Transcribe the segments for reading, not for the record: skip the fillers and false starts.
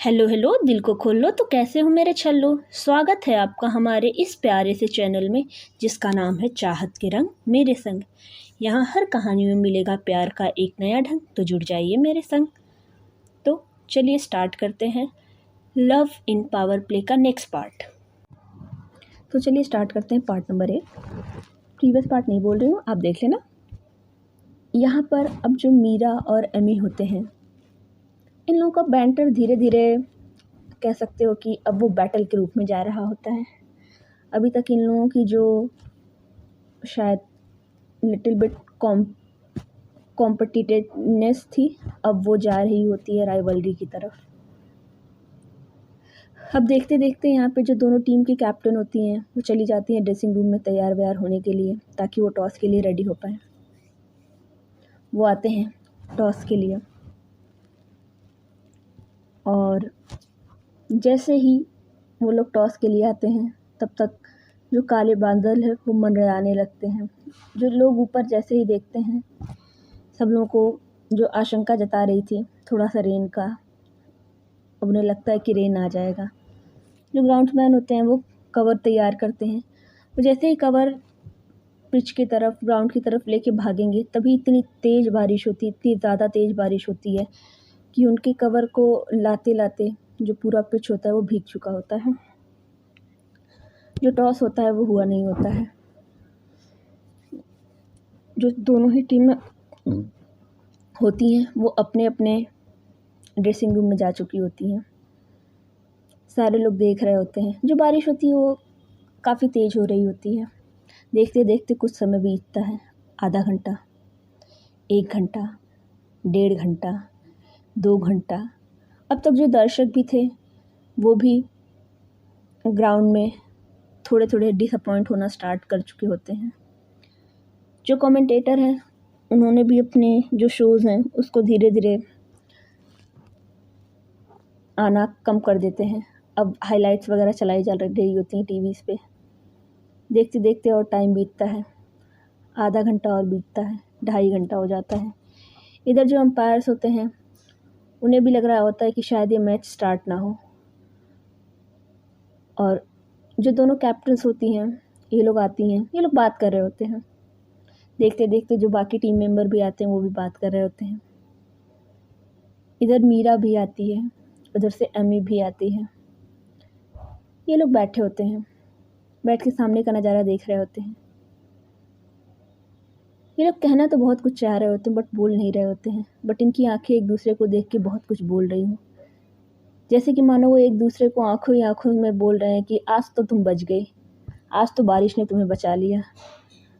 Hello hello, दिल को खोल लो तो कैसे हो मेरे छल्लो। स्वागत है आपका हमारे इस प्यारे से चैनल में जिसका नाम है चाहत के रंग मेरे संग। यहाँ हर कहानी में मिलेगा प्यार का एक नया ढंग, तो जुड़ जाइए मेरे संग। तो चलिए स्टार्ट करते हैं लव इन पावर प्ले का नेक्स्ट पार्ट। तो चलिए स्टार्ट करते हैं पार्ट नंबर 1। प्रीवियस पार्ट नहीं बोल रही हूँ, आप देख लेना। यहाँ पर अब जो मीरा और एमी होते हैं, इन लोगों का बैंटर धीरे धीरे कह सकते हो कि अब वो बैटल के रूप में जा रहा होता है। अभी तक इन लोगों की जो शायद लिटिल बिट कॉम्पिटिटिवनेस थी, अब वो जा रही होती है राइवलरी की तरफ। अब देखते देखते यहाँ पे जो दोनों टीम की कैप्टन होती हैं वो चली जाती हैं ड्रेसिंग रूम में तैयार व्यार होने के लिए, ताकि वो टॉस के लिए रेडी हो पाए। वो आते हैं टॉस के लिए और जैसे ही वो लोग टॉस के लिए आते हैं तब तक जो काले बादल है वो मंडराने लगते हैं। जो लोग ऊपर जैसे ही देखते हैं, सब लोगों को जो आशंका जता रही थी थोड़ा सा रेन का, अब उन्हें लगता है कि रेन आ जाएगा। जो ग्राउंड्समैन होते हैं वो कवर तैयार करते हैं। वो जैसे ही कवर पिच की तरफ, ग्राउंड की तरफ लेके भागेंगे, तभी इतनी तेज़ बारिश होती है, इतनी ज़्यादा तेज़ बारिश होती है कि उनके कवर को लाते लाते जो पूरा पिच होता है वो भीग चुका होता है। जो टॉस होता है वो हुआ नहीं होता है। जो दोनों ही टीमें होती हैं वो अपने अपने ड्रेसिंग रूम में जा चुकी होती हैं। सारे लोग देख रहे होते हैं। जो बारिश होती है वो काफ़ी तेज़ हो रही होती है। देखते देखते कुछ समय बीतता है, आधा घंटा, 1 घंटा, 1.5 घंटा, 2 घंटा। अब तक जो दर्शक भी थे वो भी ग्राउंड में थोड़े थोड़े डिसअपॉइंट होना स्टार्ट कर चुके होते हैं। जो कमेंटेटर हैं उन्होंने भी अपने जो शोज़ हैं उसको धीरे धीरे आना कम कर देते हैं। अब हाइलाइट्स वगैरह चलाई जा रही होती हैं टीवीज़ पे। देखते देखते और टाइम बीतता है, आधा घंटा और बीतता है, 2.5 घंटा हो जाता है। इधर जो अंपायर्स होते हैं उन्हें भी लग रहा होता है कि शायद ये मैच स्टार्ट ना हो। और जो दोनों कैप्टन्स होती हैं ये लोग आती हैं, ये लोग बात कर रहे होते हैं। देखते देखते जो बाकी टीम मेंबर भी आते हैं वो भी बात कर रहे होते हैं। इधर मीरा भी आती है, उधर से एमी भी आती है। ये लोग बैठे होते हैं, बैठ के सामने का नज़ारा देख रहे होते हैं। ये लोग कहना तो बहुत कुछ चाह रहे होते हैं बट बोल नहीं रहे होते हैं। बट इनकी आंखें एक दूसरे को देख के बहुत कुछ बोल रही हूँ, जैसे कि मानो वो एक दूसरे को आंखों ही आंखों में बोल रहे हैं कि आज तो तुम बच गई, आज तो बारिश ने तुम्हें बचा लिया,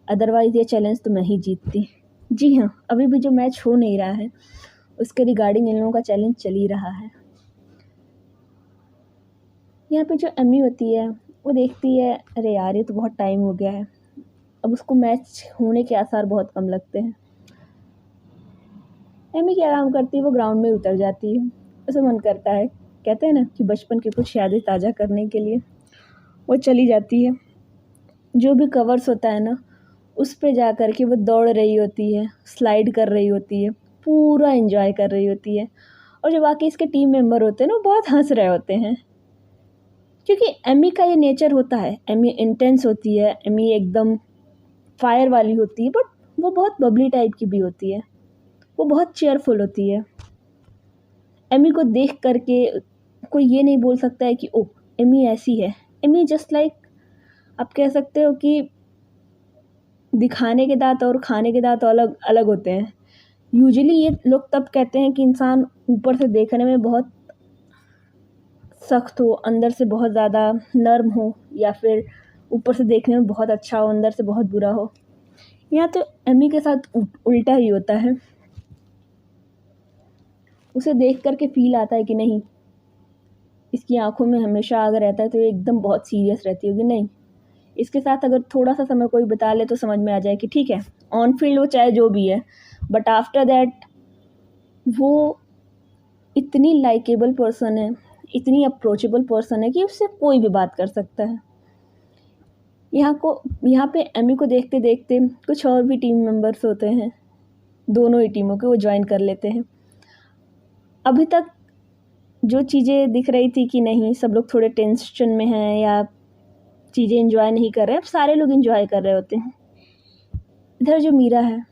अदरवाइज़ ये चैलेंज तो मैं ही जीतती। जी हाँ, अभी भी जो मैच हो नहीं रहा है उसके रिगार्डिंग इन लोगों का चैलेंज चल ही रहा है। यहाँ पे जो एमी होती है वो देखती है, अरे यार ये तो बहुत टाइम हो गया है, अब उसको मैच होने के आसार बहुत कम लगते हैं। एमी क्या काम करती है, वो ग्राउंड में उतर जाती है। उसे मन करता है, कहते हैं ना कि बचपन की कुछ यादें ताज़ा करने के लिए वो चली जाती है। जो भी कवर्स होता है ना उस पे जा कर के वो दौड़ रही होती है, स्लाइड कर रही होती है, पूरा एंजॉय कर रही होती है। और जो बाकी इसके टीम मेंबर होते हैं ना वो बहुत हंस रहे होते हैं, क्योंकि एमी का ये नेचर होता है। एमी इंटेंस होती है, एमी एकदम फायर वाली होती है, बट वो बहुत बबली टाइप की भी होती है, वो बहुत चेयरफुल होती है। एमी को देख करके कोई ये नहीं बोल सकता है कि ओ एमी ऐसी है। एमी जस्ट लाइक, आप कह सकते हो कि दिखाने के दांत और खाने के दांत अलग अलग होते हैं। यूजुअली ये लोग तब कहते हैं कि इंसान ऊपर से देखने में बहुत सख्त हो, अंदर से बहुत ज़्यादा नर्म हो, या फिर ऊपर से देखने में बहुत अच्छा हो, अंदर से बहुत बुरा हो। यहाँ तो एमी के साथ उल्टा ही होता है। उसे देख करके फील आता है कि नहीं, इसकी आंखों में हमेशा आग रहता है तो ये एकदम बहुत सीरियस रहती होगी। नहीं, इसके साथ अगर थोड़ा सा समय कोई बिता ले तो समझ में आ जाए कि ठीक है, ऑन फील्ड वो चाहे जो भी है, बट आफ्टर दैट वो इतनी लाइकेबल पर्सन है, इतनी अप्रोचेबल पर्सन है कि उससे कोई भी बात कर सकता है। यहाँ पे एमी को देखते देखते कुछ और भी टीम मेंबर्स होते हैं, दोनों ही टीमों के, वो ज्वाइन कर लेते हैं। अभी तक जो चीज़ें दिख रही थी कि नहीं सब लोग थोड़े टेंशन में हैं या चीज़ें एंजॉय नहीं कर रहे, अब सारे लोग एंजॉय कर रहे होते हैं। इधर जो मीरा है,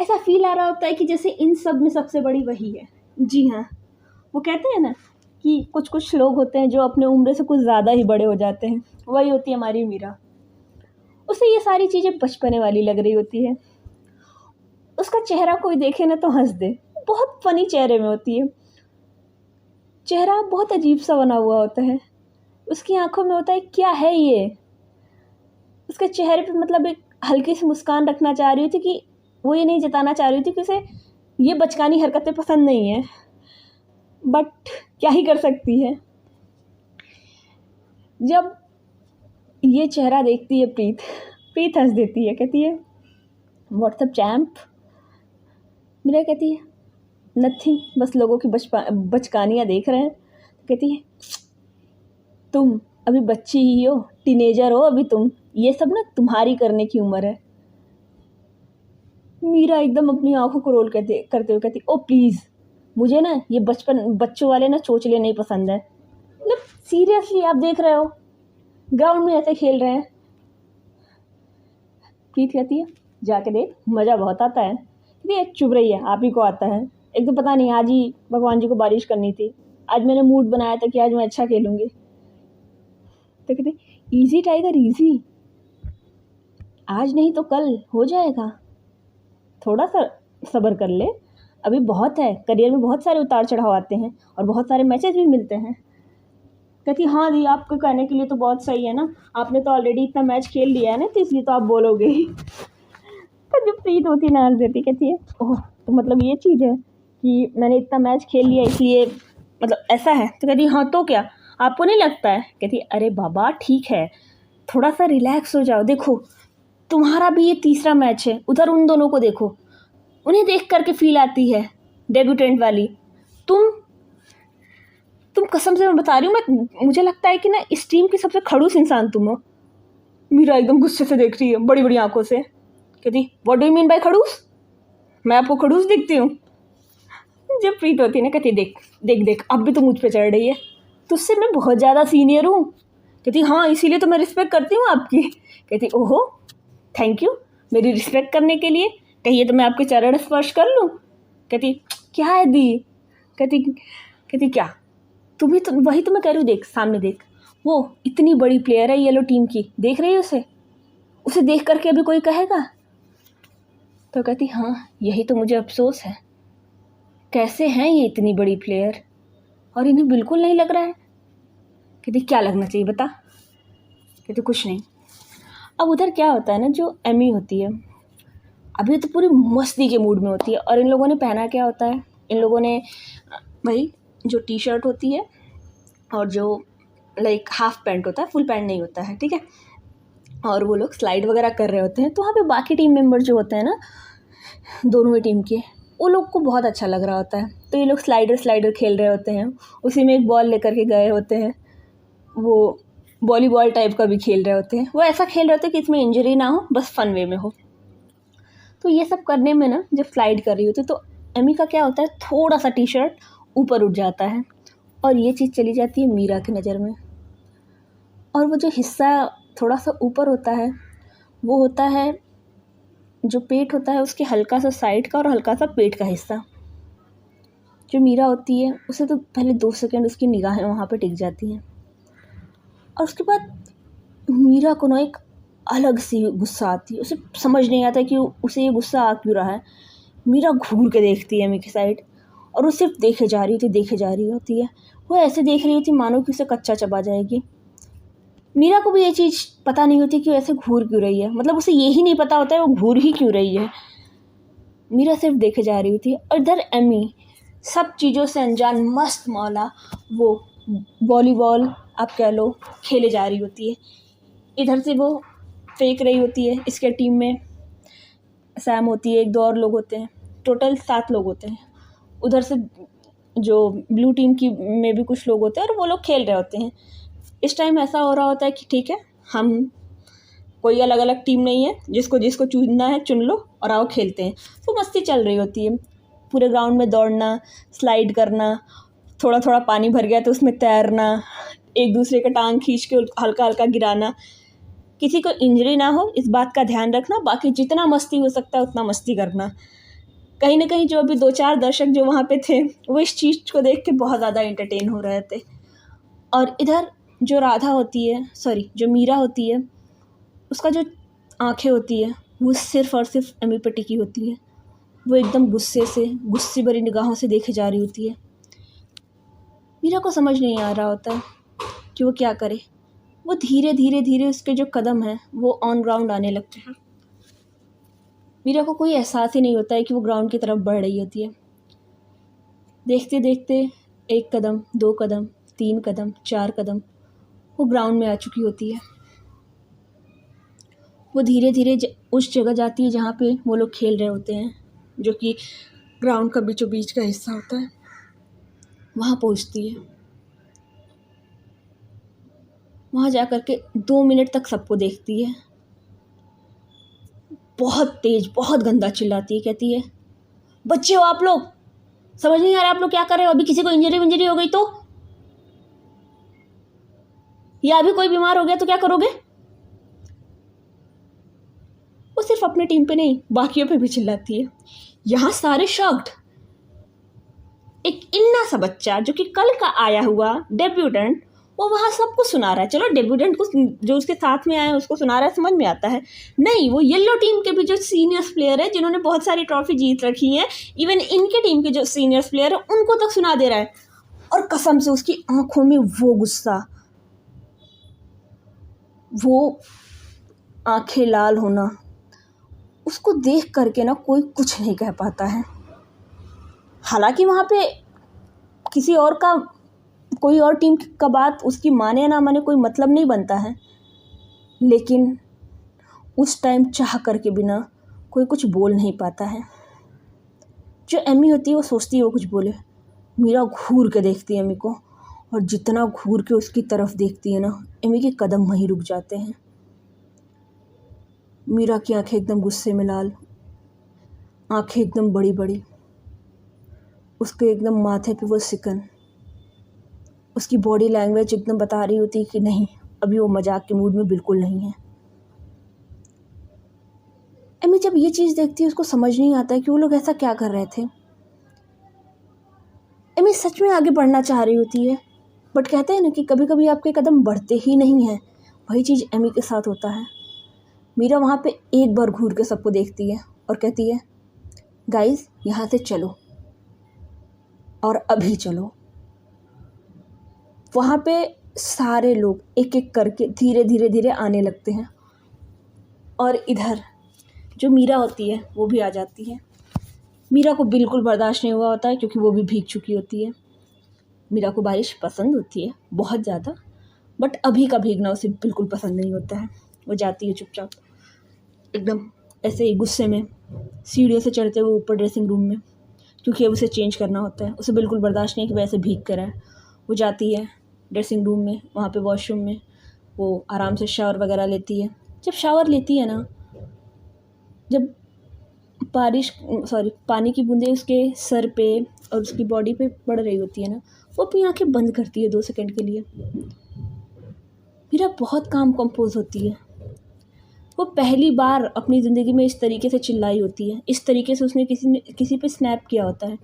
ऐसा फील आ रहा होता है कि जैसे इन सब में सबसे बड़ी वही है। जी हाँ, वो कहते हैं ना कि कुछ कुछ लोग होते हैं जो अपने उम्र से कुछ ज़्यादा ही बड़े हो जाते हैं, वही होती है हमारी मीरा। उसे ये सारी चीज़ें बचपने वाली लग रही होती है। उसका चेहरा कोई देखे ना तो हंस दे, बहुत फनी चेहरे में होती है। चेहरा बहुत अजीब सा बना हुआ होता है, उसकी आंखों में होता है क्या है ये। उसके चेहरे पे मतलब एक हल्की सी मुस्कान रखना चाह रही थी कि वो ये नहीं जताना चाह रही थी कि उसे ये बचकानी हरकतें पसंद नहीं है, बट क्या ही कर सकती है। जब ये चेहरा देखती है प्रीत हंस देती है, कहती है व्हाट्सअप चैम्प। मीरा कहती है नथिंग, बस लोगों की बचकानियाँ देख रहे हैं। कहती है तुम अभी बच्ची ही हो, टीनेजर हो अभी तुम, ये सब ना तुम्हारी करने की उम्र है। मीरा एकदम अपनी आंखों को रोल करते हुए कहती ओ प्लीज़, मुझे ना ये बच्चों वाले ना चोचले नहीं पसंद है। मतलब सीरियसली आप देख रहे हो ग्राउंड में ऐसे खेल रहे हैं। प्रीत कहती है जाके देख, मज़ा बहुत आता है। कहती चुप रही है, आप ही को आता है। एक तो पता नहीं आज ही भगवान जी को बारिश करनी थी, आज मैंने मूड बनाया था कि आज मैं अच्छा खेलूँगी। तो कहते ईजी टाइगर ईजी, आज नहीं तो कल हो जाएगा, थोड़ा सा सब्र कर ले, अभी बहुत है, करियर में बहुत सारे उतार चढ़ाव आते हैं और बहुत सारे मैचेस भी मिलते हैं। कहती हाँ दी, आपको कहने के लिए तो बहुत सही है ना, आपने तो ऑलरेडी इतना मैच खेल लिया है ना, तो इसलिए तो आप बोलोगे ही। तो जो प्रीत होती है ना हंस देती, कहती है ओह तो मतलब ये चीज़ है कि मैंने इतना मैच खेल लिया इसलिए मतलब ऐसा है। तो कहती हाँ तो क्या, आपको नहीं लगता है। कहती अरे बाबा ठीक है, थोड़ा सा रिलैक्स हो जाओ, देखो तुम्हारा भी ये तीसरा मैच है, उधर उन दोनों को देखो, उन्हें देख करके फील आती है डेब्यूटेंट वाली। तुम कसम से मैं बता रही हूँ, मुझे लगता है कि ना इस टीम की सबसे खड़ूस इंसान तुम हो। मीरा एकदम गुस्से से देख रही है बड़ी बड़ी आंखों से। कहती what do you mean by खड़ूस, मैं आपको खड़ूस दिखती हूँ। जब प्रीत होती है ना कहती देख देख देख अब भी तो मुझ पे चढ़ रही है, तुझसे मैं बहुत ज़्यादा सीनियर हूँ। कहती हाँ इसीलिए तो मैं रिस्पेक्ट करती हूँ आपकी। कहती ओहो थैंक यू मेरी रिस्पेक्ट करने के लिए, कहिए तो मैं आपके चरण स्पर्श कर लूँ। कहती क्या है दी। कहती क्या, तुम्हें तो वही तो मैं कह रही हूँ, देख सामने देख, वो इतनी बड़ी प्लेयर है येलो टीम की, देख रही है उसे देख करके अभी कोई कहेगा। तो कहती हाँ यही तो मुझे अफसोस है, कैसे हैं ये इतनी बड़ी प्लेयर और इन्हें बिल्कुल नहीं लग रहा है। कहती क्या लगना चाहिए बता। कहती कुछ नहीं। अब उधर क्या होता है ना, जो एमी होती है अभी तो पूरी मस्ती के मूड में होती है, और इन लोगों ने पहना क्या होता है, इन लोगों ने भाई जो टी शर्ट होती है और जो लाइक हाफ पैंट होता है, फुल पैंट नहीं होता है, ठीक है, और वो लोग स्लाइड वगैरह कर रहे होते हैं। तो वहाँ पे बाकी टीम मेंबर जो होते हैं ना दोनों ही टीम के, वो लोग को बहुत अच्छा लग रहा होता है। तो ये लोग स्लाइडर खेल रहे होते हैं, उसी में एक बॉल लेकर के गए होते हैं, वो वॉलीबॉल टाइप का भी खेल रहे होते हैं। वो ऐसा खेल रहे होते हैं कि इसमें इंजरी ना हो, बस फन वे में हो। तो ये सब करने में ना जब स्लाइड कर रही होती है तो एमी का क्या होता है, थोड़ा सा टी शर्ट ऊपर उठ जाता है और ये चीज़ चली जाती है मीरा की नज़र में। और वो जो हिस्सा थोड़ा सा ऊपर होता है वो होता है जो पेट होता है उसके हल्का सा साइड का और हल्का सा पेट का हिस्सा। जो मीरा होती है उसे तो पहले 2 सेकंड उसकी निगाहें वहाँ पे टिक जाती हैं और उसके बाद मीरा को ना एक अलग सी गुस्सा आती है। उसे समझ नहीं आता कि उसे ये गुस्सा आ क्यों रहा है। मीरा घूर के देखती है एमी की साइड और वो सिर्फ देखे जा रही होती है। वो ऐसे देख रही होती मानो कि उसे कच्चा चबा जाएगी। मीरा को भी ये चीज़ पता नहीं होती कि वो ऐसे घूर क्यों रही है, मतलब उसे यही नहीं पता होता है वो घूर ही क्यों रही है। मीरा सिर्फ देखे जा रही होती है और इधर एमी सब चीज़ों से अनजान मस्त मौला वो वॉलीबॉल आप कह लो खेले जा रही होती है। इधर से वो फेंक रही होती है, इसके टीम में सैम होती है, 1-2 और लोग होते हैं, टोटल 7 लोग होते हैं। उधर से जो ब्लू टीम की में भी कुछ लोग होते हैं और वो लोग खेल रहे होते हैं। इस टाइम ऐसा हो रहा होता है कि ठीक है हम कोई अलग अलग टीम नहीं है, जिसको चुनना है चुन लो और आओ खेलते हैं। तो मस्ती चल रही होती है। पूरे ग्राउंड में दौड़ना, स्लाइड करना, थोड़ा थोड़ा पानी भर गया तो उसमें तैरना, एक दूसरे का टांग खींच के हल्का हल्का गिराना। किसी को इंजरी ना हो इस बात का ध्यान रखना, बाकी जितना मस्ती हो सकता है उतना मस्ती करना। कहीं ना कहीं जो अभी 2-4 दर्शक जो वहाँ पे थे वो इस चीज़ को देख के बहुत ज़्यादा एंटरटेन हो रहे थे। और इधर जो राधा होती है, जो मीरा होती है, उसका जो आँखें होती है वो सिर्फ़ और सिर्फ एमी पे टिकी होती है। वो एकदम गुस्से भरी निगाहों से देखे जा रही होती है। मीरा को समझ नहीं आ रहा होता है कि वो क्या करे। वो धीरे धीरे उसके जो कदम हैं वो ऑन ग्राउंड आने लगते हैं। मीरा को कोई एहसास ही नहीं होता है कि वो ग्राउंड की तरफ बढ़ रही होती है। देखते देखते 1 कदम, 2 कदम, 3 कदम, 4 कदम वो ग्राउंड में आ चुकी होती है। वो धीरे धीरे उस जगह जाती है जहाँ पे वो लोग खेल रहे होते हैं, जो कि ग्राउंड का बीचों बीच का हिस्सा होता है। वहाँ पहुँचती है। वहाँ जा कर के 2 मिनट तक सबको देखती है। बहुत तेज़, बहुत गंदा चिल्लाती है, कहती है, बच्चे हो आप लोग, समझ नहीं आ रहा आप लोग क्या कर रहे हो? अभी किसी को इंजरी हो गई तो, या अभी कोई बीमार हो गया तो क्या करोगे? वो सिर्फ अपनी टीम पे नहीं बाकियों पे भी चिल्लाती है। यहाँ सारे शॉक्ड। एक इन्ना सा बच्चा जो कि कल का आया हुआ डेब्यूटेंट, वो वहाँ सबको सुना रहा है। चलो डेब्यूटेंट को जो उसके साथ में आया उसको सुना रहा है, समझ में आता है। नहीं, वो येलो टीम के भी जो सीनियर्स प्लेयर है जिन्होंने बहुत सारी ट्रॉफी जीत रखी है, इवन इनके टीम के जो सीनियर्स प्लेयर है उनको तक सुना दे रहा है। और कसम से उसकी आंखों में वो गुस्सा, वो आंखें लाल होना, उसको देख करके ना कोई कुछ नहीं कह पाता है। हालांकि वहाँ पे किसी और का, कोई और टीम का बात उसकी माने या ना माने कोई मतलब नहीं बनता है, लेकिन उस टाइम चाह करके बिना कोई कुछ बोल नहीं पाता है। जो एमी होती है वो सोचती है वो कुछ बोले। मीरा घूर के देखती है एमी को, और जितना घूर के उसकी तरफ देखती है ना, एमी के कदम वहीं रुक जाते हैं। मीरा की आंखें एकदम गुस्से में लाल, आंखें एकदम बड़ी बड़ी, उसके एकदम माथे पे वो सिकन, उसकी बॉडी लैंग्वेज एकदम बता रही होती है कि नहीं, अभी वो मजाक के मूड में बिल्कुल नहीं है। एमी जब ये चीज़ देखती है उसको समझ नहीं आता है कि वो लोग ऐसा क्या कर रहे थे। एमी सच में आगे बढ़ना चाह रही होती है, बट कहते हैं ना कि कभी कभी आपके कदम बढ़ते ही नहीं हैं। वही चीज़ एमी के साथ होता है। मीरा वहाँ पे एक बार घूर के सबको देखती है और कहती है, गाइस यहाँ से चलो, और अभी चलो। वहाँ पे सारे लोग एक एक करके धीरे आने लगते हैं, और इधर जो मीरा होती है वो भी आ जाती है। मीरा को बिल्कुल बर्दाश्त नहीं हुआ होता है क्योंकि वो भी भीग चुकी होती है। मीरा को बारिश पसंद होती है बहुत ज़्यादा, बट अभी का भीगना उसे बिल्कुल पसंद नहीं होता है। वो जाती है चुपचाप, एकदम ऐसे ही गुस्से में सीढ़ियों से चढ़ते हुए ऊपर ड्रेसिंग रूम में, क्योंकि अब उसे चेंज करना होता है। उसे बिल्कुल बर्दाश्त नहीं कि वैसे भीग कर आए। वो जाती है ड्रेसिंग रूम में, वहाँ पे वॉशरूम में वो आराम से शावर वगैरह लेती है। जब शावर लेती है ना, जब पानी की बूंदें उसके सर पे और उसकी बॉडी पे पड़ रही होती है ना, वो अपनी आंखें बंद करती है 2 सेकंड के लिए। मीरा बहुत काम कंपोज होती है। वो पहली बार अपनी ज़िंदगी में इस तरीके से चिल्लाई होती है, इस तरीके से उसने किसी पे स्नैप किया होता है।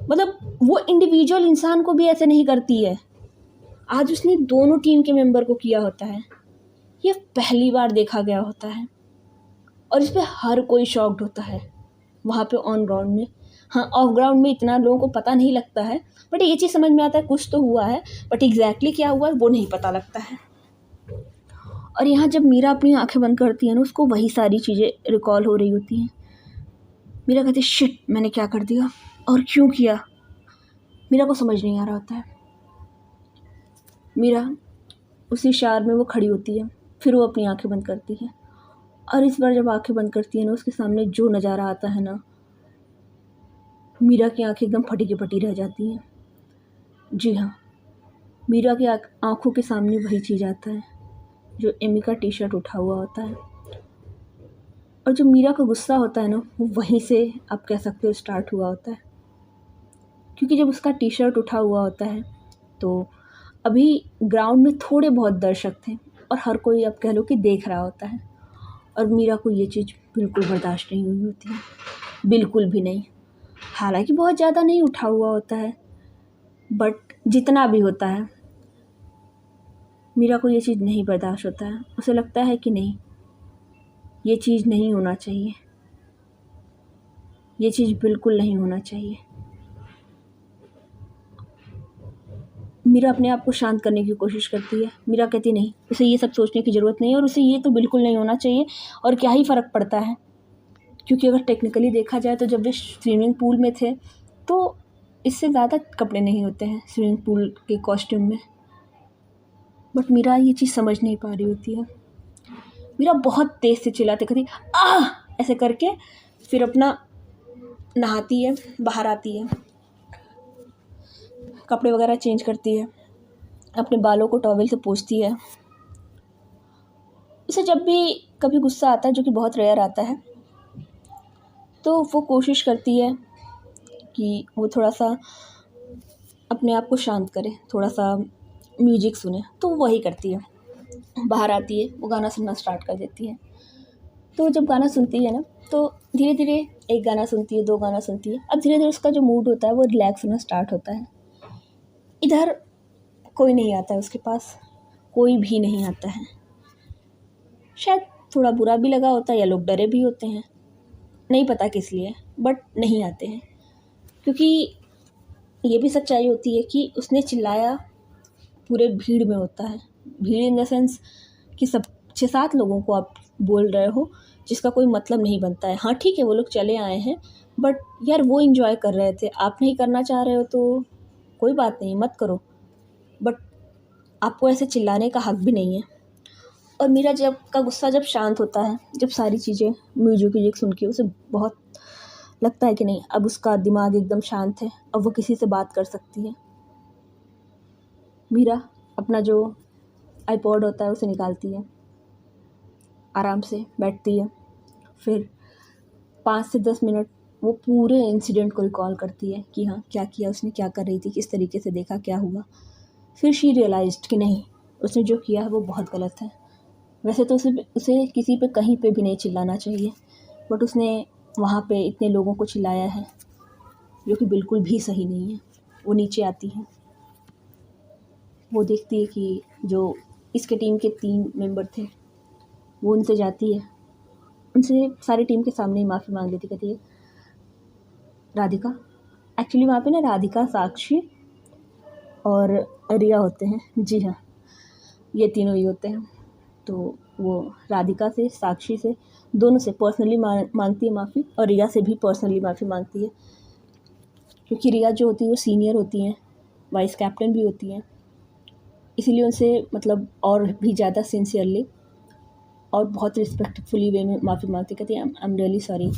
मतलब वो इंडिविजुअल इंसान को भी ऐसे नहीं करती है। आज उसने दोनों टीम के मेंबर को किया होता है। ये पहली बार देखा गया होता है, और इस पर हर कोई शॉक्ड होता है वहाँ पे ऑन ग्राउंड में। हाँ, ऑफ ग्राउंड में इतना लोगों को पता नहीं लगता है, बट ये चीज़ समझ में आता है कुछ तो हुआ है, बट एग्जैक्टली क्या हुआ है वो नहीं पता लगता है। और यहाँ जब मीरा अपनी आंखें बंद करती है ना, उसको वही सारी चीज़ें रिकॉल हो रही होती हैं। मीरा कहती है, शिट, मैंने क्या कर दिया और क्यों किया। मीरा को समझ नहीं आ रहा होता है। मीरा उसी शार में वो खड़ी होती है, फिर वो अपनी आंखें बंद करती है, और इस बार जब आंखें बंद करती है ना, उसके सामने जो नज़ारा आता है ना, मीरा की आंखें एकदम फटी की फटी रह जाती हैं। जी हाँ, मीरा की आंखों के सामने वही चीज़ आता है जो एमी का टी शर्ट उठा हुआ होता है। और जो मीरा का गुस्सा होता है ना, वो वहीं से आप कह सकते हो स्टार्ट हुआ होता है। क्योंकि जब उसका टी शर्ट उठा हुआ होता है तो अभी ग्राउंड में थोड़े बहुत दर्शक थे और हर कोई आप कह लो कि देख रहा होता है, और मीरा को ये चीज़ बिल्कुल बर्दाश्त नहीं हुई होती है, बिल्कुल भी नहीं। हालांकि बहुत ज़्यादा नहीं उठा हुआ होता है, बट जितना भी होता है मीरा को ये चीज़ नहीं बर्दाश्त होता है। उसे लगता है कि नहीं, ये चीज़ नहीं होना चाहिए, ये चीज़ बिल्कुल नहीं होना चाहिए। मीरा अपने आप को शांत करने की कोशिश करती है। मीरा कहती नहीं, उसे ये सब सोचने की ज़रूरत नहीं है, और उसे ये तो बिल्कुल नहीं होना चाहिए, और क्या ही फ़र्क पड़ता है। क्योंकि अगर टेक्निकली देखा जाए तो जब वे स्विमिंग पूल में थे तो इससे ज़्यादा कपड़े नहीं होते हैं स्विमिंग पूल के कॉस्ट्यूम में। बट मीरा ये चीज़ समझ नहीं पा रही होती है। मीरा बहुत तेज़ से चिल्लाते कहती आह ऐसे करके, फिर अपना नहाती है, बाहर आती है, कपड़े वगैरह चेंज करती है, अपने बालों को टॉवेल से पोंछती है। उसे जब भी कभी गुस्सा आता है, जो कि बहुत रेयर आता है, तो वो कोशिश करती है कि वो थोड़ा सा अपने आप को शांत करे, थोड़ा सा म्यूजिक सुने, तो वो वही करती है। बाहर आती है, वो गाना सुनना स्टार्ट कर देती है। तो जब गाना सुनती है ना, तो धीरे धीरे एक गाना सुनती है, 2 गाना सुनती है, अब धीरे धीरे उसका जो मूड होता है वो रिलैक्स होना स्टार्ट होता है। इधर कोई नहीं आता है उसके पास, कोई भी नहीं आता है। शायद थोड़ा बुरा भी लगा होता है या लोग डरे भी होते हैं, नहीं पता किस लिए, बट नहीं आते हैं। क्योंकि ये भी सच्चाई होती है कि उसने चिल्लाया पूरे भीड़ में होता है। भीड़ इन द सेंस कि सब 6-7 लोगों को आप बोल रहे हो, जिसका कोई मतलब नहीं बनता है। हाँ ठीक है, वो लोग चले आए हैं, बट यार वो एंजॉय कर रहे थे, आप नहीं करना चाह रहे हो तो कोई बात नहीं, मत करो, बट आपको ऐसे चिल्लाने का हक भी नहीं है। और मेरा जब का गुस्सा जब शांत होता है, जब सारी चीज़ें म्यूजिक सुन के उसे बहुत लगता है कि नहीं, अब उसका दिमाग एकदम शांत है, अब वो किसी से बात कर सकती है। मीरा अपना जो आईपॉड होता है उसे निकालती है, आराम से बैठती है, फिर 5 से 10 मिनट वो पूरे इंसिडेंट को रिकॉल करती है कि हाँ क्या किया उसने, क्या कर रही थी, किस तरीके से देखा, क्या हुआ। फिर शी रियलाइज्ड कि नहीं, उसने जो किया है वो बहुत गलत है। वैसे तो उसे किसी पे कहीं पे भी नहीं चिल्लाना चाहिए, बट उसने वहाँ पे इतने लोगों को चिल्लाया है, जो कि बिल्कुल भी सही नहीं है। वो नीचे आती है, वो देखती है कि जो इसके टीम के 3 मेंबर थे, वो उनसे जाती है, उनसे सारी टीम के सामने ही माफ़ी मांग लेती, कहती है राधिका, एक्चुअली वहाँ पे ना राधिका, साक्षी और रिया होते हैं। जी हाँ, ये तीनों ही होते हैं। तो वो राधिका से, साक्षी से, दोनों से पर्सनली मांगती है माफ़ी, और रिया से भी पर्सनली माफ़ी मांगती है। क्योंकि रिया जो होती है वो सीनियर होती हैं, वाइस कैप्टन भी होती हैं, इसीलिए उनसे मतलब और भी ज़्यादा सिंसियरली और बहुत रिस्पेक्टफुली वे में माफ़ी मांगती, कहती है आई एम रियली सॉरी,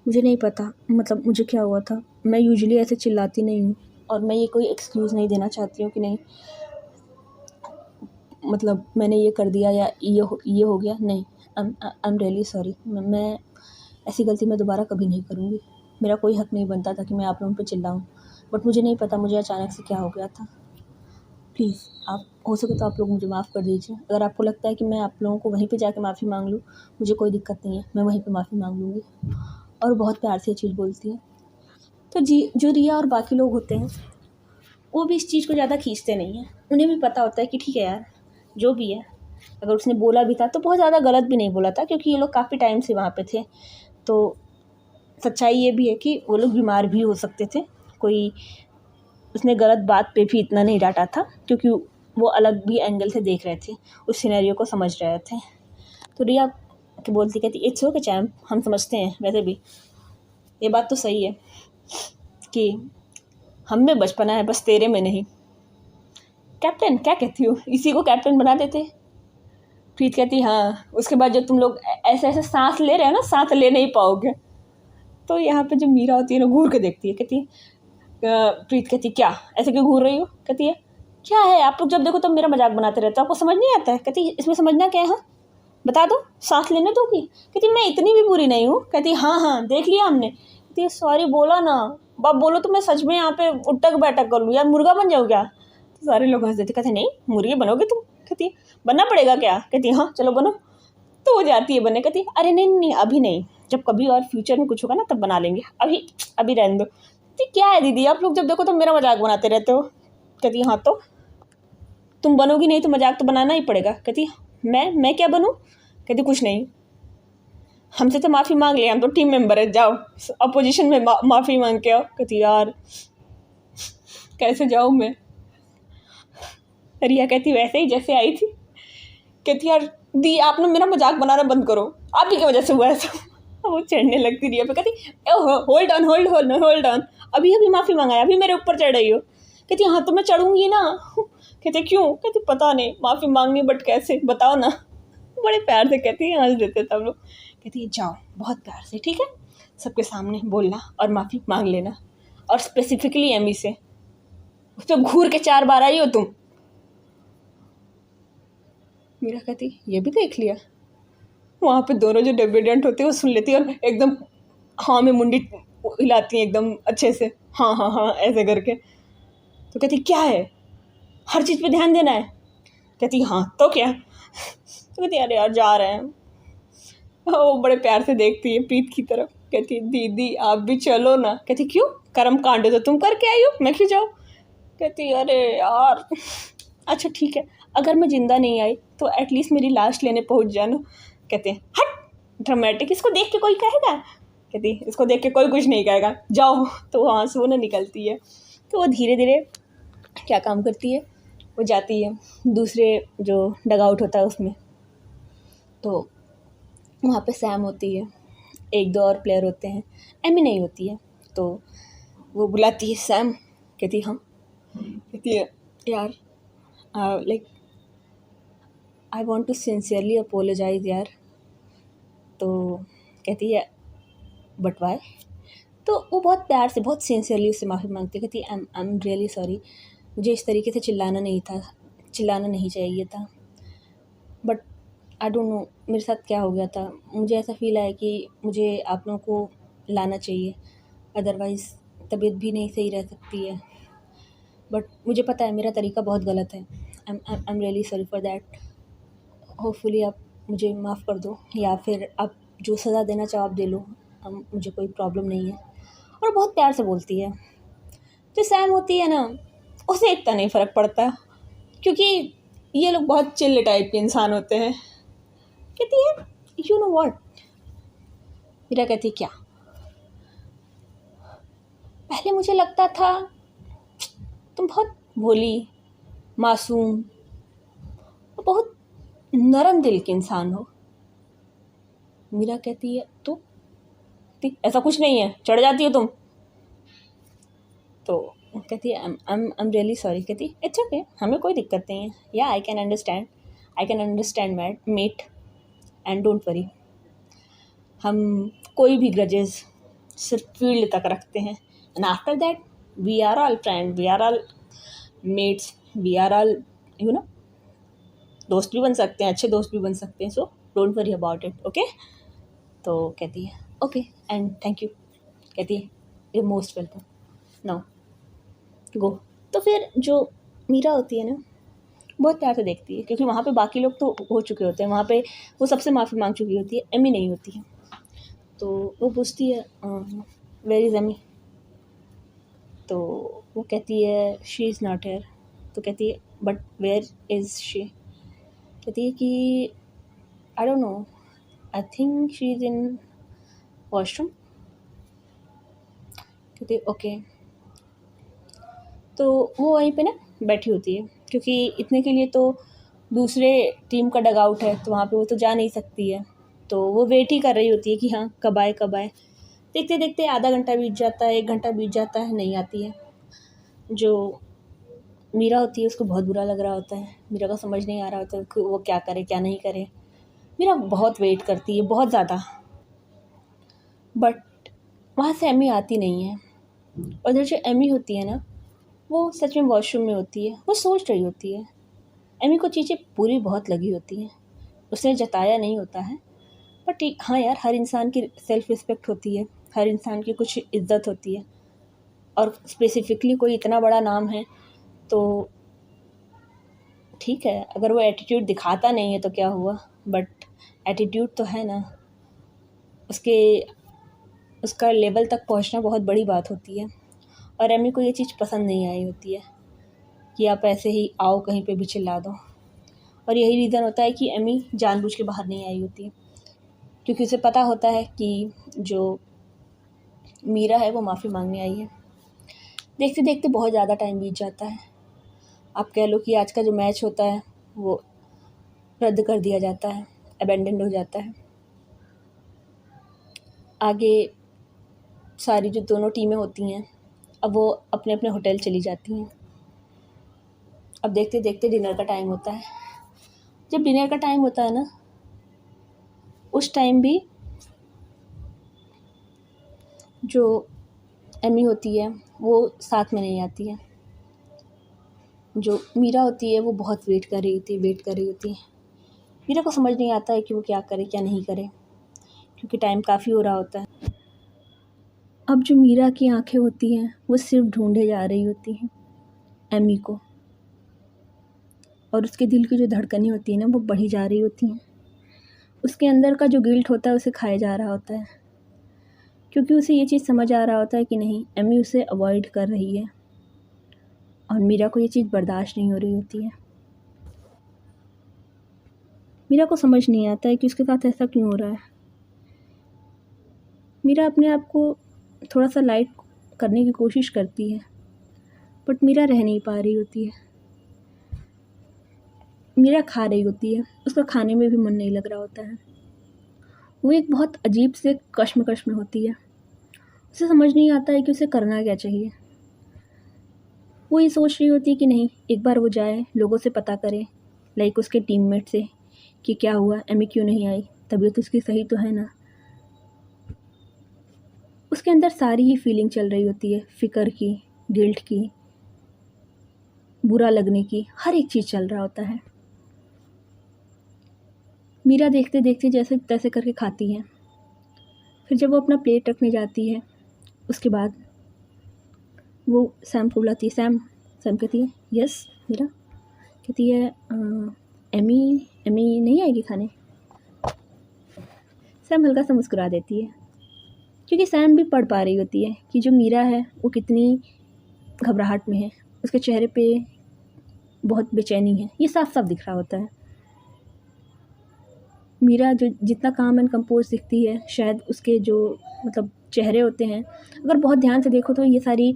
मुझे नहीं पता मतलब मुझे क्या हुआ था, मैं यूजुअली ऐसे चिल्लाती नहीं हूँ, और मैं ये कोई एक्सक्यूज़ नहीं देना चाहती हूँ कि नहीं मतलब मैंने ये कर दिया या ये हो गया, नहीं, आई एम रियली सॉरी, मैं ऐसी गलती मैं दोबारा कभी नहीं करूँगी। मेरा कोई हक नहीं बनता था कि मैं आप लोगों पे चिल्लाऊँ, बट मुझे नहीं पता मुझे अचानक से क्या हो गया था। प्लीज़ आप हो सके तो आप लोग मुझे माफ़ कर दीजिए। अगर आपको लगता है कि मैं आप लोगों को वहीं पे जाके माफ़ी मांग लूँ, मुझे कोई दिक्कत नहीं है, मैं वहीं पे माफ़ी मांग लूँगी। और बहुत प्यार से ये चीज़ बोलती है। तो जी, जो रिया और बाकी लोग होते हैं वो भी इस चीज़ को ज़्यादा खींचते नहीं हैं। उन्हें भी पता होता है कि ठीक है यार, जो भी है, अगर उसने बोला भी था तो बहुत ज़्यादा गलत भी नहीं बोला था, क्योंकि ये लोग काफ़ी टाइम से वहाँ पे थे। तो सच्चाई ये भी है कि वो लोग बीमार भी हो सकते थे, कोई उसने गलत बात पे भी इतना नहीं डांटा था, क्योंकि वो अलग भी एंगल से देख रहे थे, उस सिनेरियो को समझ रहे थे। तो रिया के बोलती कहती इट्स ओके चैम्प, हम समझते हैं, वैसे भी ये बात तो सही है कि हम में बचपना है, बस तेरे में नहीं। कैप्टन क्या कहती हो, इसी को कैप्टन बना देते। प्रीत कहती हाँ, उसके बाद जो तुम लोग ऐसे ऐसे सांस ले रहे हैं ना, सांस ले नहीं पाओगे। तो यहाँ पे जो मीरा होती है ना, घूर के देखती है, कहती है प्रीत कहती क्या ऐसे क्यों घूर रही हो, कहती है क्या है आप लोग जब देखो तब मेरा मजाक बनाते रहते हो, आपको समझ नहीं आता है, कहती इसमें समझना क्या है। हाँ बता दो, सांस लेने दोगी? कहती मैं इतनी भी बुरी नहीं हूँ। कहती हाँ हाँ देख लिया हमने। कहती सॉरी बोला ना, बाप बोलो तो मैं सच में यहाँ पे उठक बैठक कर लूँ, यार मुर्गा बन जाऊँ क्या? तो सारे लोग हंस देते, कहते नहीं मुर्गी बनोगे तुम। कहती बनना पड़ेगा क्या? कहती हाँ चलो बनो। तो वो जाती है बनने। कहती अरे नहीं नहीं अभी नहीं, जब कभी और फ्यूचर में कुछ होगा ना तब बना लेंगे, अभी अभी रहने दो। कहती क्या है दीदी आप लोग जब देखो तो मेरा मजाक बनाते रहते हो। कहती हाँ तो तुम बनोगी नहीं तो मजाक तो बनाना ही पड़ेगा। कहती मैं क्या बनूँ? कहती कुछ नहीं, हमसे तो माफ़ी मांग लिया, हम तो टीम मेंबर है, जाओ अपोजिशन में माफ़ी मांग के आओ। कहती यार कैसे जाऊँ मैं? रिया कहती वैसे ही जैसे आई थी। कहती यार दी आप ना मेरा मजाक बनाना बंद करो, आप ही की वजह से हुआ ऐसा। वो चढ़ने लगती रिया पे। कहती होल्ड ऑन, अभी अभी माफ़ी मांगा है, अभी मेरे ऊपर चढ़ रही हो। कहती हाँ तो मैं चढ़ूंगी ना। कहते क्यों? कहती पता नहीं, माफ़ी मांगनी बट कैसे बताओ ना। बड़े प्यार से कहती है, हंस देते सब लोग। कहती है जाओ बहुत प्यार से, ठीक है, सबके सामने बोलना और माफ़ी मांग लेना, और स्पेसिफिकली एमी से। उस पर घूर के 4 बार आई हो तुम। मीरा कहती ये भी देख लिया। वहाँ पे दोनों जो डिविडेंट होते हैं वो सुन लेती है और एकदम हाँ में मुंडी हिलाती हैं एकदम अच्छे से, हाँ हाँ हाँ ऐसे करके। तो कहती क्या है, हर चीज़ पे ध्यान देना है? कहती हाँ तो क्या? तो कहती अरे यार जा रहे हैं। वो बड़े प्यार से देखती है प्रीत की तरफ। कहती दीदी आप भी चलो ना। कहती क्यों, कर्म कांड तो तुम करके आई हो, मैं क्यों जाऊँ? कहती अरे यार अच्छा ठीक है, अगर मैं ज़िंदा नहीं आई तो एटलीस्ट मेरी लाश लेने पहुँच जाना। कहते हैं हट ड्रामेटिक, इसको देख के कोई कहेगा? कहती इसको देख के कोई कुछ नहीं कहेगा, जाओ। तो वो आंसू ना निकलती है। तो वो धीरे धीरे क्या काम करती है, वो जाती है दूसरे जो डग आउट होता है उसमें। तो वहाँ पे सैम होती है, 1-2 और प्लेयर होते हैं, एमी नहीं होती है। तो वो बुलाती है सैम। कहती हाँ। कहती है यार like I want to sincerely apologise यार। तो कहती है बट वाई? तो वो बहुत प्यार से बहुत सिंसियरली उससे माफ़ी मांगती है। कहती है आई एम रियली सॉरी, मुझे इस तरीके से चिल्लाना नहीं चाहिए था, बट आई डोंट नो मेरे साथ क्या हो गया था, मुझे ऐसा फ़ील आया कि मुझे आप लोगों को लाना चाहिए, अदरवाइज़ तबीयत भी नहीं सही रह सकती है। बट मुझे पता है मेरा तरीका बहुत गलत है, I am really sorry for that. Hopefully आप मुझे माफ़ कर दो, या फिर आप जो सज़ा देना चाहो आप दे लो, मुझे कोई प्रॉब्लम नहीं है। और बहुत प्यार से बोलती है। जो सैम होती है ना, उसे इतना नहीं फ़र्क पड़ता, क्योंकि ये लोग बहुत चिल्ल टाइप के इंसान होते हैं। कहती है यू नो व्हाट? मीरा कहती क्या? पहले मुझे लगता था तुम बहुत भोली, मासूम और बहुत नरम दिल के इंसान हो। मीरा कहती है तो ऐसा कुछ नहीं है, चढ़ जाती हो तुम। तो कहती है आई एम रियली सॉरी। कहती इट्स ओके, हमें कोई दिक्कत नहीं है, या I can understand mate, and don't worry, हम कोई भी ग्रजेस सिर्फ फील्ड तक रखते हैं, and after that we are all friend, we are all mates, we are all you know, दोस्त भी बन सकते हैं, अच्छे दोस्त भी बन सकते हैं, so don't worry about it, okay. तो कहती है ओके एंड थैंक यू। कहती है you most welcome, now go. तो फिर जो मीरा होती है ना, बहुत प्यार से देखती है, क्योंकि वहाँ पे बाकी लोग तो हो चुके होते हैं, वहाँ पे वो सबसे माफ़ी मांग चुकी होती है, एमी नहीं होती है। तो वो पूछती है वेयर इज़ एमी? तो वो कहती है शी इज़ नॉट हेयर। तो कहती है बट वेयर इज़ शी? कहती है कि I don't know, I think she is in washroom. कहती है ओके। तो वो वहीं पे ना बैठी होती है, क्योंकि इतने के लिए तो दूसरे टीम का डग आउट है, तो वहाँ पे वो तो जा नहीं सकती है। तो वो वेट ही कर रही होती है कि हाँ कब आए कब आए। देखते देखते आधा घंटा बीत जाता है, 1 घंटा बीत जाता है, नहीं आती है। जो मीरा होती है उसको बहुत बुरा लग रहा होता है, मीरा को समझ नहीं आ रहा होता कि वो क्या करे क्या नहीं करे। मीरा बहुत वेट करती है, बहुत ज़्यादा, बट वहाँ से एमी आती नहीं है। उधर जो एमी होती है ना, वो सच में वॉशरूम में होती है, वो सोच रही होती है। एमी को चीज़ें बुरी बहुत लगी होती हैं, उसने जताया नहीं होता है। बट हाँ यार, हर इंसान की सेल्फ़ रिस्पेक्ट होती है, हर इंसान की कुछ इज़्ज़त होती है। और स्पेसिफ़िकली कोई इतना बड़ा नाम है तो ठीक है, अगर वो एटीट्यूड दिखाता नहीं है तो क्या हुआ, बट एटीट्यूड तो है ना, उसके उसका लेवल तक पहुंचना बहुत बड़ी बात होती है। और एमी को ये चीज़ पसंद नहीं आई होती है कि आप ऐसे ही आओ कहीं पे भी चिल्ला दो। और यही रीज़न होता है कि एमी जानबूझ के बाहर नहीं आई होती है, क्योंकि उसे पता होता है कि जो मीरा है वो माफ़ी मांगने आई है। देखते देखते बहुत ज़्यादा टाइम बीत जाता है। आप कह लो कि आज का जो मैच होता है वो रद्द कर दिया जाता है, अबेंडन्ड हो जाता है। आगे सारी जो दोनों टीमें होती हैं अब वो अपने अपने होटल चली जाती हैं। अब देखते देखते डिनर का टाइम होता है। जब डिनर का टाइम होता है ना, उस टाइम भी जो एमी होती है वो साथ में नहीं आती है। जो मीरा होती है वो बहुत वेट कर रही होती है। मीरा को समझ नहीं आता है कि वो क्या करे क्या नहीं करे, क्योंकि टाइम काफ़ी हो रहा होता है। अब जो मीरा की आंखें होती हैं वो सिर्फ ढूंढे जा रही होती हैं एमी को, और उसके दिल की जो धड़कनें होती हैं ना वो बढ़ी जा रही होती हैं। उसके अंदर का जो गिल्ट होता है उसे खाया जा रहा होता है, क्योंकि उसे ये चीज़ समझ आ रहा होता है कि नहीं, एमी उसे अवॉइड कर रही है और मीरा को ये चीज़ बर्दाश्त नहीं हो रही होती है। मीरा को समझ नहीं आता है कि उसके साथ ऐसा क्यों हो रहा है। मीरा अपने आप को थोड़ा सा लाइट करने की कोशिश करती है, बट मीरा रह नहीं पा रही होती है। मीरा खा रही होती है, उसका खाने में भी मन नहीं लग रहा होता है। वो एक बहुत अजीब से कश्मकश में होती है। उसे समझ नहीं आता है कि उसे करना क्या चाहिए। वो ये सोच रही होती है कि नहीं, एक बार वो जाए, लोगों से पता करे, लाइक उसके टीममेट से, कि क्या हुआ, एमी क्यों नहीं आई, तबीयत उसकी सही तो है ना। उसके अंदर सारी ही फीलिंग चल रही होती है, फ़िक्र की, गिल्ट की, बुरा लगने की, हर एक चीज़ चल रहा होता है। मीरा देखते देखते जैसे तैसे करके खाती है। फिर जब वो अपना प्लेट रखने जाती है, उसके बाद वो सैम को बुलाती है। सैम सैम कहती है यस मीरा। कहती है एमी एमी नहीं आएगी खाने। सैम हल्का सा मुस्कुरा देती है, क्योंकि सैम भी पढ़ पा रही होती है कि जो मीरा है वो कितनी घबराहट में है। उसके चेहरे पे बहुत बेचैनी है, ये साफ साफ दिख रहा होता है। मीरा जो जितना काम एंड कंपोज दिखती है, शायद उसके जो मतलब चेहरे होते हैं, अगर बहुत ध्यान से देखो तो ये सारी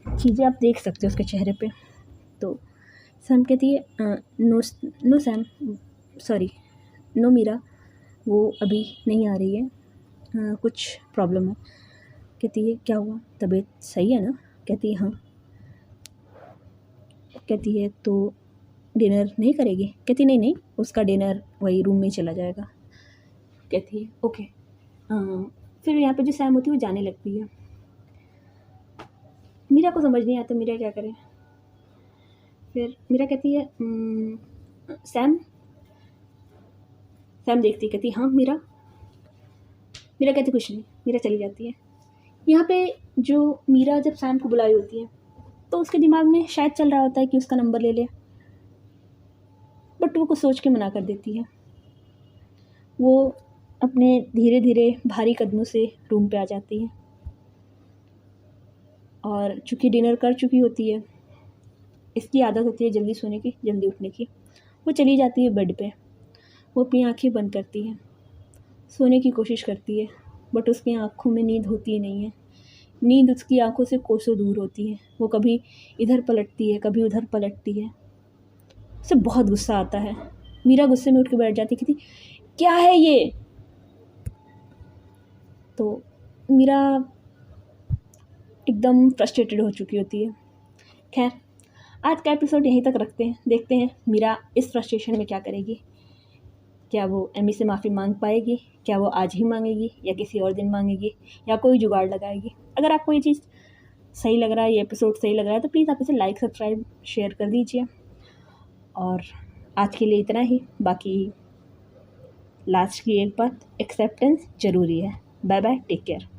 चीज़ें आप देख सकते हो उसके चेहरे पे। तो सैम कहती है no no Sam, sorry no Meera, वो अभी नहीं आ रही है, कुछ प्रॉब्लम है। कहती है क्या हुआ, तबीयत सही है ना। कहती है हाँ। कहती है तो डिनर नहीं करेगी। कहती नहीं नहीं, उसका डिनर वही रूम में ही चला जाएगा। कहती है ओके। फिर यहाँ पे जो सैम होती है वो जाने लगती है। मीरा को समझ नहीं आता मीरा क्या करे। फिर मीरा कहती है सैम। सैम देखती कहती हाँ मीरा। मीरा कहती कुछ नहीं। मीरा चली जाती है। यहाँ पे जो मीरा जब सैम को बुलाई होती है तो उसके दिमाग में शायद चल रहा होता है कि उसका नंबर ले ले, बट वो कुछ सोच के मना कर देती है। वो अपने धीरे धीरे भारी कदमों से रूम पे आ जाती है, और चूँकि डिनर कर चुकी होती है, इसकी आदत होती है जल्दी सोने की, जल्दी उठने की। वो चली जाती है बेड पे। वो अपनी आँखें बंद करती है, सोने की कोशिश करती है, बट उसकी आँखों में नींद होती ही नहीं है। नींद उसकी आँखों से कोसों दूर होती है। वो कभी इधर पलटती है, कभी उधर पलटती है। उसे बहुत गुस्सा आता है। मीरा गुस्से में उठ के बैठ जाती, कहती क्या है ये। तो मीरा एकदम फ्रस्ट्रेटेड हो चुकी होती है। खैर, आज का एपिसोड यहीं तक रखते हैं, देखते हैं मीरा इस फ्रस्ट्रेशन में क्या करेगी। क्या वो एमी से माफ़ी मांग पाएगी, क्या वो आज ही मांगेगी या किसी और दिन मांगेगी, या कोई जुगाड़ लगाएगी। अगर आपको ये चीज़ सही लग रहा है, ये एपिसोड सही लग रहा है, तो प्लीज़ आप इसे लाइक सब्सक्राइब शेयर कर दीजिए। और आज के लिए इतना ही। बाकी लास्ट की एक बात, एक्सेप्टेंस ज़रूरी है। Bye bye, take care.